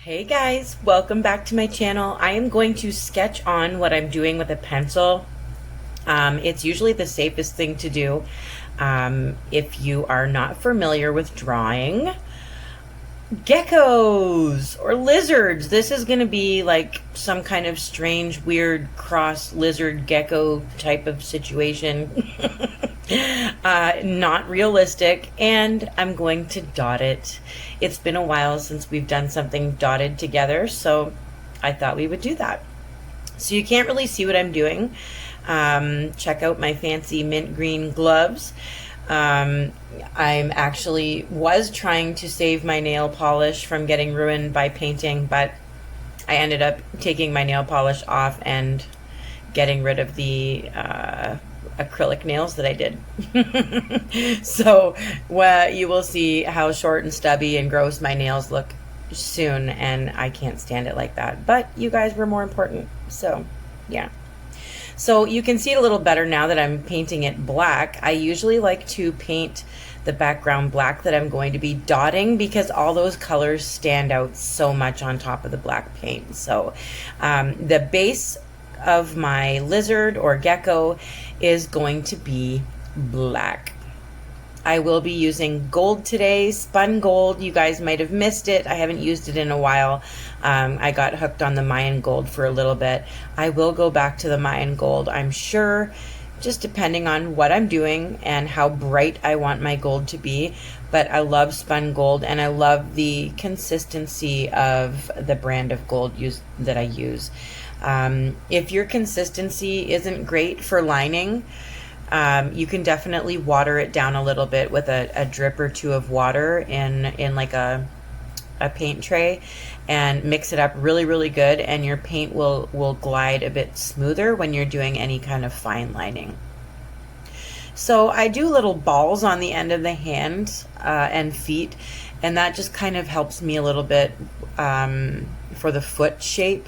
Hey guys, welcome back to my channel. I am going to sketch on what I'm doing with a pencil. It's usually the safest thing to do if you are not familiar with drawing geckos or lizards. This is going to be like some kind of strange, weird cross lizard gecko type of situation. Not realistic, and I'm going to dot it. It's been a while since we've done something dotted together, so I thought we would do that. So you can't really see what I'm doing. Check out my fancy mint green gloves. I'm actually was trying to save my nail polish from getting ruined by painting, but I ended up taking my nail polish off and getting rid of the acrylic nails that I did. So you will see how short and stubby and gross my nails look soon, and I can't stand it like that. But you guys were more important, so yeah. So you can see it a little better now that I'm painting it black. I usually like to paint the background black that I'm going to be dotting because all those colors stand out so much on top of the black paint. So the base of my lizard or gecko is going to be black. I will be using gold today, spun gold. You guys might have missed it. I haven't used it in a while. I got hooked on the Mayan gold for a little bit. I will go back to the Mayan gold, I'm sure, just depending on what I'm doing and how bright I want my gold to be. But I love spun gold, and I love the consistency of the brand of gold that I use. If your consistency isn't great for lining, you can definitely water it down a little bit with a drip or two of water in like a paint tray, and mix it up really good, and your paint will glide a bit smoother when you're doing any kind of fine lining. So I do little balls on the end of the hand and feet, and that just kind of helps me a little bit for the foot shape.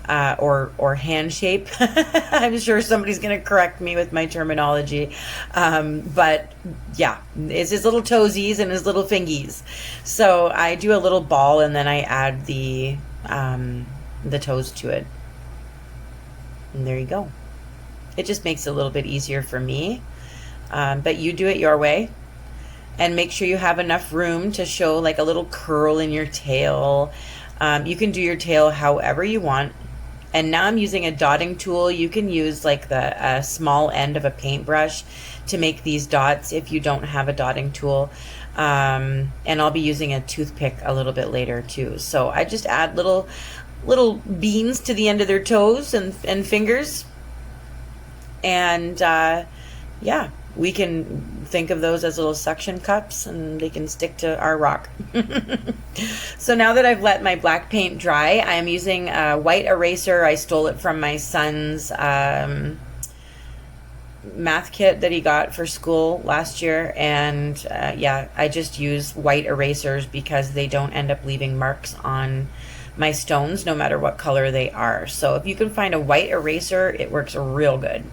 Or hand shape. I'm sure somebody's going to correct me with my terminology. But yeah, it's his little toesies and his little fingies. So I do a little ball, and then I add the toes to it. And there you go. It just makes it a little bit easier for me. But you do it your way. And make sure you have enough room to show like a little curl in your tail. You can do your tail however you want. And now I'm using a dotting tool. You can use like the small end of a paintbrush to make these dots if you don't have a dotting tool. And I'll be using a toothpick a little bit later too. So I just add little beans to the end of their toes and fingers. And yeah, we can think of those as little suction cups, and they can stick to our rock. So now that I've let my black paint dry, I am using a white eraser. I stole it from my son's math kit that he got for school last year, and yeah, I just use white erasers because they don't end up leaving marks on my stones no matter what color they are. So if you can find a white eraser, it works real good.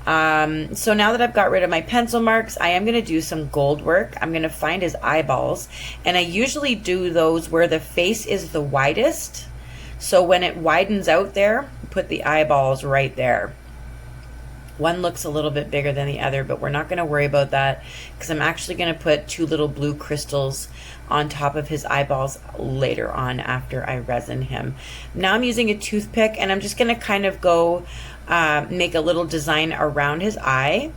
So now that I've got rid of my pencil marks, I am going to do some gold work. I'm going to find his eyeballs, and I usually do those where the face is the widest. So when it widens out there, put the eyeballs right there. One looks a little bit bigger than the other, but we're not going to worry about that because I'm actually going to put two little blue crystals on top of his eyeballs later on after I resin him. Now I'm using a toothpick, and I'm just going to kind of go make a little design around his eye.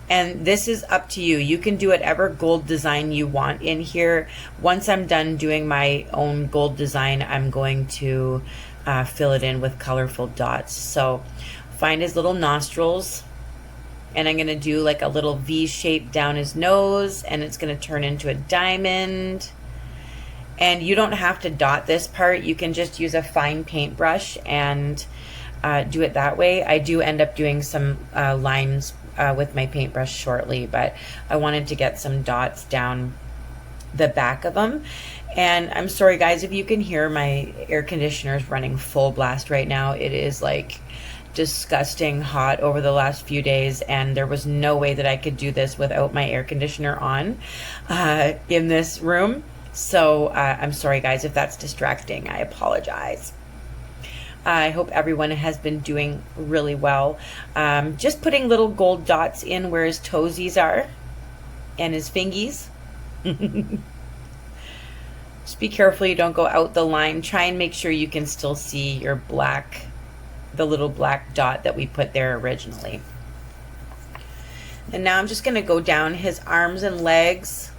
And this is up to you. You can do whatever gold design you want in here. Once I'm done doing my own gold design, I'm going to fill it in with colorful dots. So find his little nostrils, and I'm going to do like a little V shape down his nose, and it's going to turn into a diamond. And you don't have to dot this part. You can just use a fine paintbrush and do it that way. I do end up doing some lines with my paintbrush shortly, but I wanted to get some dots down the back of them. And I'm sorry guys if you can hear my air conditioner's running full blast right now. It is like disgusting hot over the last few days, and there was no way that I could do this without my air conditioner on in this room. So I'm sorry guys if that's distracting. I apologize. I hope everyone has been doing really well. Just putting little gold dots in where his toesies are and his fingies. Just be careful you don't go out the line. Try and make sure you can still see your black, the little black dot that we put there originally. And now I'm just going to go down his arms and legs,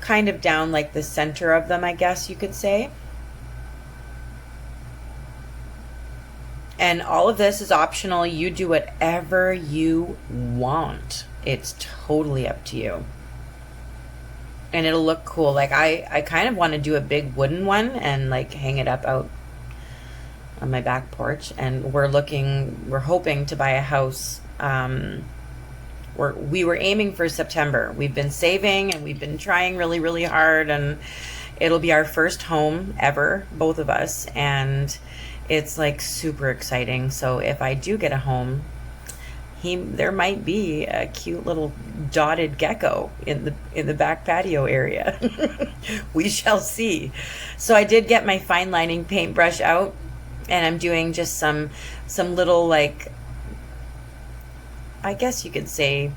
kind of down like the center of them, I guess you could say. And all of this is optional. You do whatever you want. It's totally up to you. And it'll look cool. Like I kind of want to do a big wooden one and like hang it up out on my back porch. And we're hoping to buy a house. We were aiming for September. We've been saving and we've been trying really, really hard, and it'll be our first home ever, both of us. And it's like super exciting. So if I do get a home, there might be a cute little dotted gecko in the back patio area. We shall see. So I did get my fine lining paintbrush out, and I'm doing just some little, like, I guess you could say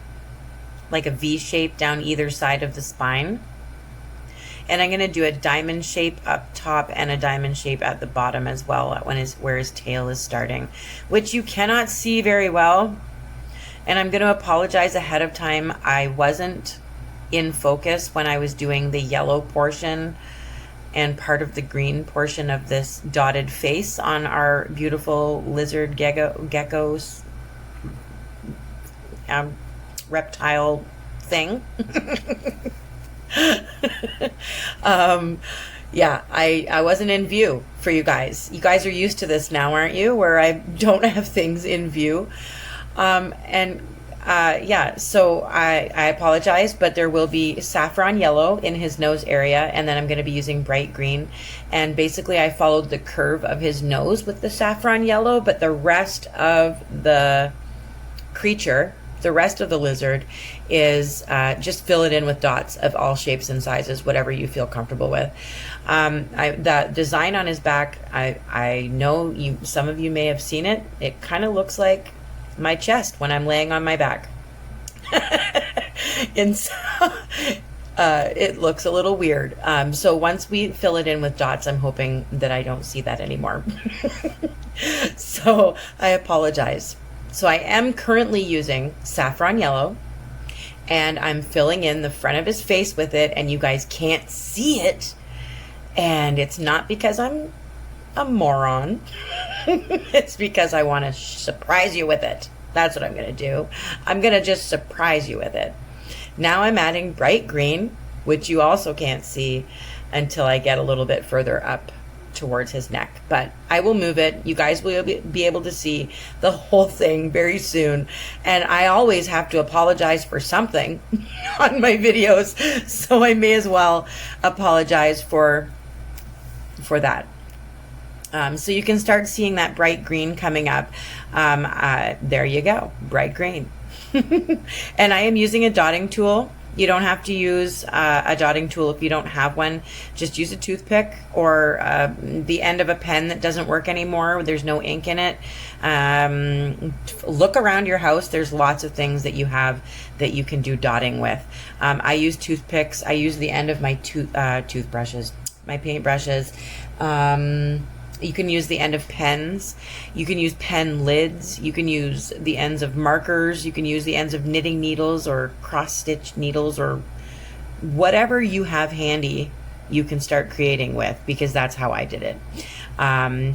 like a V shape down either side of the spine. And I'm going to do a diamond shape up top and a diamond shape at the bottom as well, where his tail is starting, which you cannot see very well. And I'm going to apologize ahead of time. I wasn't in focus when I was doing the yellow portion and part of the green portion of this dotted face on our beautiful lizard gecko's reptile thing. Yeah, I wasn't in view for you guys. You guys are used to this now, aren't you? Where I don't have things in view. Yeah, so I apologize, but there will be saffron yellow in his nose area, and then I'm going to be using bright green. And basically I followed the curve of his nose with the saffron yellow, but the rest of the creature, the rest of the lizard, is just fill it in with dots of all shapes and sizes, whatever you feel comfortable with. The design on his back, I know some of you may have seen it. It kind of looks like my chest when I'm laying on my back. And so it looks a little weird. So once we fill it in with dots, I'm hoping that I don't see that anymore. So I apologize. So I am currently using saffron yellow, and I'm filling in the front of his face with it, and you guys can't see it. And it's not because I'm a moron. It's because I want to surprise you with it. That's what I'm going to do. I'm going to just surprise you with it. Now I'm adding bright green, which you also can't see until I get a little bit further up towards his neck, but I will move it. You guys will be able to see the whole thing very soon. And I always have to apologize for something on my videos, so I may as well apologize for that. So you can start seeing that bright green coming up. There you go, bright green. And I am using a dotting tool. You don't have to use a dotting tool if you don't have one. Just use a toothpick or the end of a pen that doesn't work anymore. There's no ink in it. Look around your house. There's lots of things that you have that you can do dotting with. I use toothpicks. I use the end of my toothbrushes, my paintbrushes. You can use the end of pens. You can use pen lids. You can use the ends of markers. You can use the ends of knitting needles or cross-stitch needles, or whatever you have handy, you can start creating with, because that's how I did it.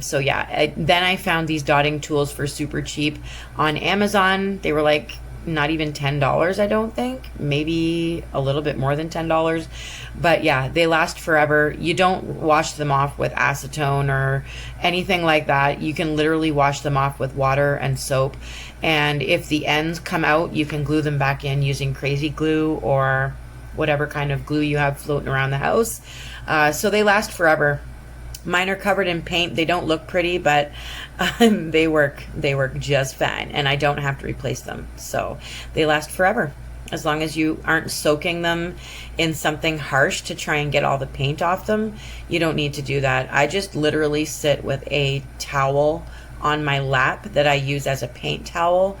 So yeah, then I found these dotting tools for super cheap on Amazon. They were like not even $10, I don't think, maybe a little bit more than $10. But yeah, they last forever. You don't wash them off with acetone or anything like that. You can literally wash them off with water and soap. And if the ends come out, you can glue them back in using crazy glue or whatever kind of glue you have floating around the house. So they last forever. Mine are covered in paint. They don't look pretty, but they work just fine, and I don't have to replace them. So they last forever. as long as you aren't soaking them in something harsh to try and get all the paint off them, you don't need to do that. I just literally sit with a towel on my lap that I use as a paint towel,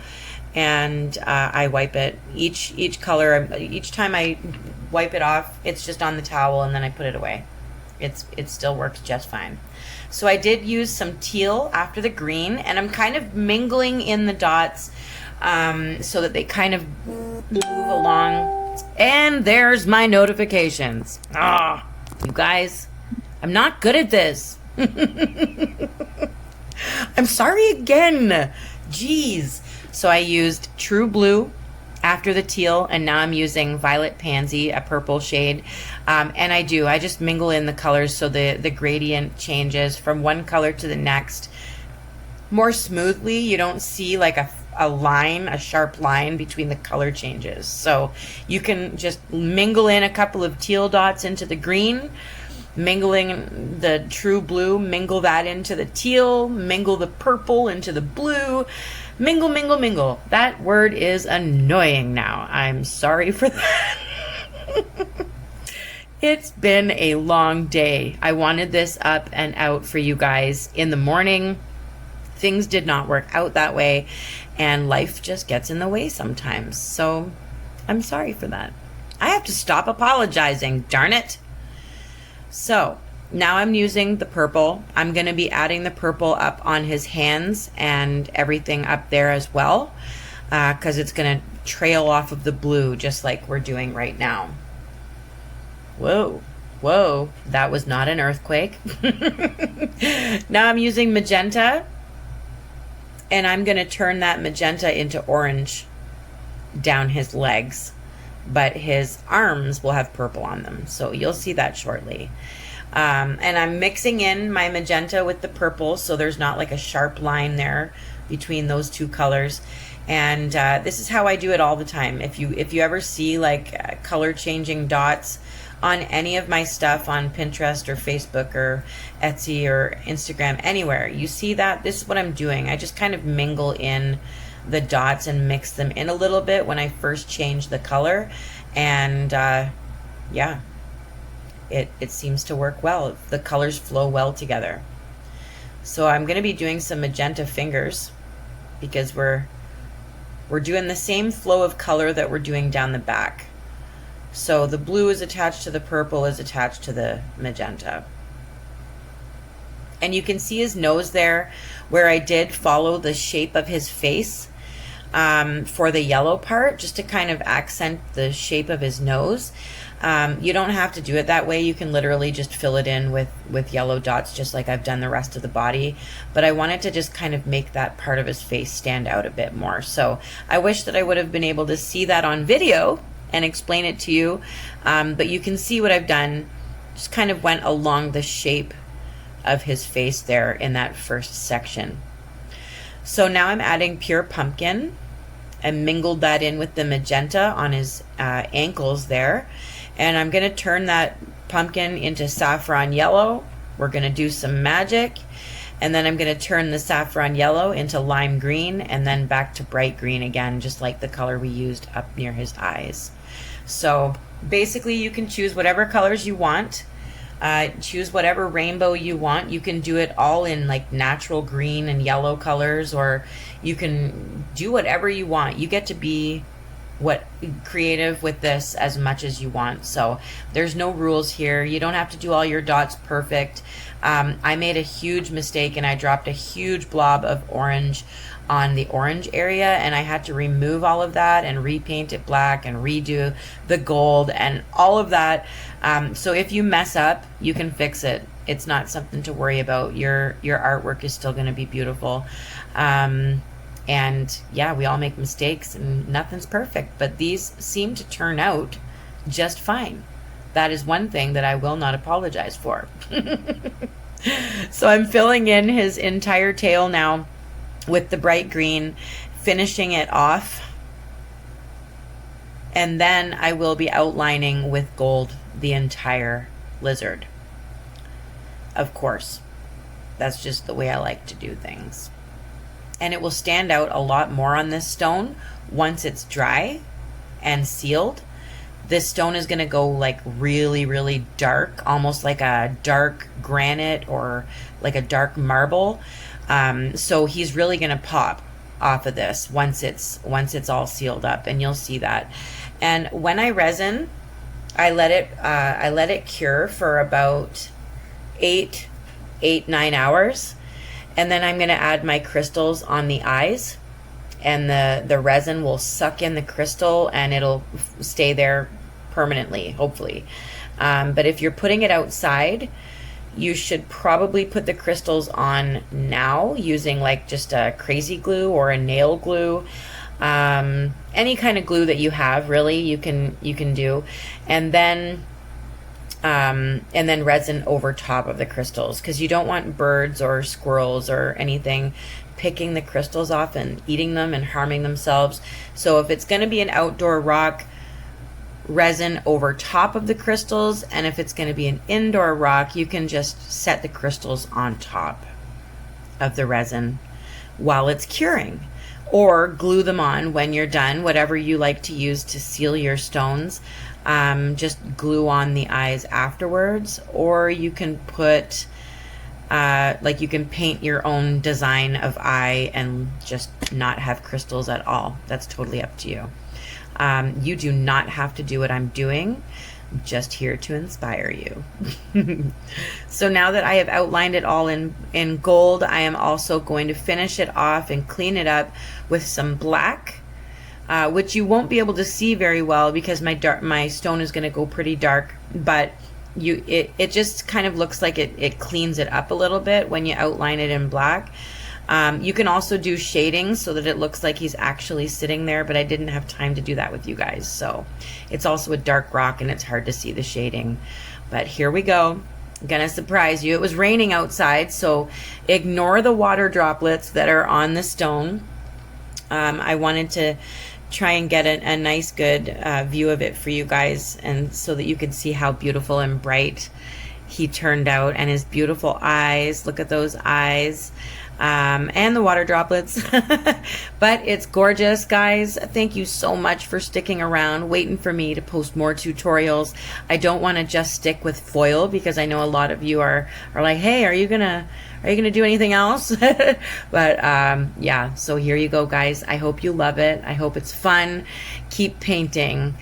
and I wipe it. Each color, each time I wipe it off, it's just on the towel, and then I put it away. It still works just fine. So I did use some teal after the green, and I'm kind of mingling in the dots so that they kind of move along. And there's my notifications. You guys, I'm not good at this. I'm sorry again. Jeez. So I used True Blue after the teal, and now I'm using Violet Pansy, a purple shade. And I just mingle in the colors so the gradient changes from one color to the next more smoothly. You don't see like a line, a sharp line between the color changes. So you can just mingle in a couple of teal dots into the green, mingling the True Blue, mingle that into the teal, mingle the purple into the blue, mingle, mingle, mingle. That word is annoying now. I'm sorry for that. It's been a long day. I wanted this up and out for you guys in the morning. Things did not work out that way, and life just gets in the way sometimes. So I'm sorry for that. I have to stop apologizing, darn it. So now I'm using the purple. I'm going to be adding the purple up on his hands and everything up there as well, because it's going to trail off of the blue just like we're doing right now. Whoa, whoa, that was not an earthquake. Now I'm using magenta, and I'm going to turn that magenta into orange down his legs, but his arms will have purple on them. So you'll see that shortly. And I'm mixing in my magenta with the purple, so there's not like a sharp line there between those two colors. And this is how I do it all the time. If you ever see like color changing dots on any of my stuff on Pinterest or Facebook or Etsy or Instagram, anywhere, you see that, this is what I'm doing. I just kind of mingle in the dots and mix them in a little bit when I first change the color. And yeah, it seems to work well. The colors flow well together. So I'm going to be doing some magenta fingers because we're doing the same flow of color that we're doing down the back. So the blue is attached to the purple is attached to the magenta. And you can see his nose there where I did follow the shape of his face for the yellow part, just to kind of accent the shape of his nose. You don't have to do it that way. You can literally just fill it in with yellow dots, just like I've done the rest of the body. But I wanted to just kind of make that part of his face stand out a bit more. So I wish that I would have been able to see that on video and explain it to you. But you can see what I've done. Just kind of went along the shape of his face there in that first section. So now I'm adding pure pumpkin and mingled that in with the magenta on his ankles there. And I'm going to turn that pumpkin into saffron yellow. We're going to do some magic. And then I'm going to turn the saffron yellow into lime green, and then back to bright green again, just like the color we used up near his eyes. So basically you can choose whatever colors you want. Choose whatever rainbow you want. You can do it all in like natural green and yellow colors, or you can do whatever you want. You get to be creative with this as much as you want. So there's no rules here. You don't have to do all your dots perfect. I made a huge mistake and I dropped a huge blob of orange on the orange area, and I had to remove all of that and repaint it black and redo the gold and all of that. So if you mess up, you can fix it. It's not something to worry about. Your artwork is still going to be beautiful. And yeah, we all make mistakes and nothing's perfect, but these seem to turn out just fine. That is one thing that I will not apologize for. So I'm filling in his entire tail now with the bright green, finishing it off. And then I will be outlining with gold the entire lizard. Of course, that's just the way I like to do things. And it will stand out a lot more on this stone once it's dry and sealed, this stone is going to go like really, really dark, almost like a dark granite or like a dark marble. So he's really going to pop off of this once it's all sealed up, and you'll see that. And when I resin, I let it cure for about 9 hours, and then I'm going to add my crystals on the eyes, and the resin will suck in the crystal and it'll stay there permanently, hopefully. But if you're putting it outside, you should probably put the crystals on now using like just a crazy glue or a nail glue. Any kind of glue that you have, really, you can do, and then resin over top of the crystals, because you don't want birds or squirrels or anything picking the crystals off and eating them and harming themselves. So if it's going to be an outdoor rock, resin over top of the crystals, and if it's going to be an indoor rock, you can just set the crystals on top of the resin while it's curing, or glue them on when you're done, whatever you like to use to seal your stones. Just glue on the eyes afterwards, or you can put like you can paint your own design of eye and just not have crystals at all. That's totally up to you. You do not have to do what I'm doing. I'm just here to inspire you. So now that I have outlined it all in gold, I am also going to finish it off and clean it up with some black, which you won't be able to see very well because my stone is going to go pretty dark, but it just kind of looks like it cleans it up a little bit when you outline it in black. You can also do shading so that it looks like he's actually sitting there, but I didn't have time to do that with you guys. So it's also a dark rock and it's hard to see the shading. But here we go. I'm gonna surprise you. It was raining outside, so ignore the water droplets that are on the stone. I wanted to try and get a nice good view of it for you guys, and so that you can see how beautiful and bright he turned out, and his beautiful eyes. Look at those eyes. And the water droplets. But it's gorgeous, guys. Thank you so much for sticking around, waiting for me to post more tutorials. I don't want to just stick with foil, because I know a lot of you are like, hey, are you gonna do anything else? But yeah, so here you go, guys. I hope you love it. I hope it's fun. Keep painting.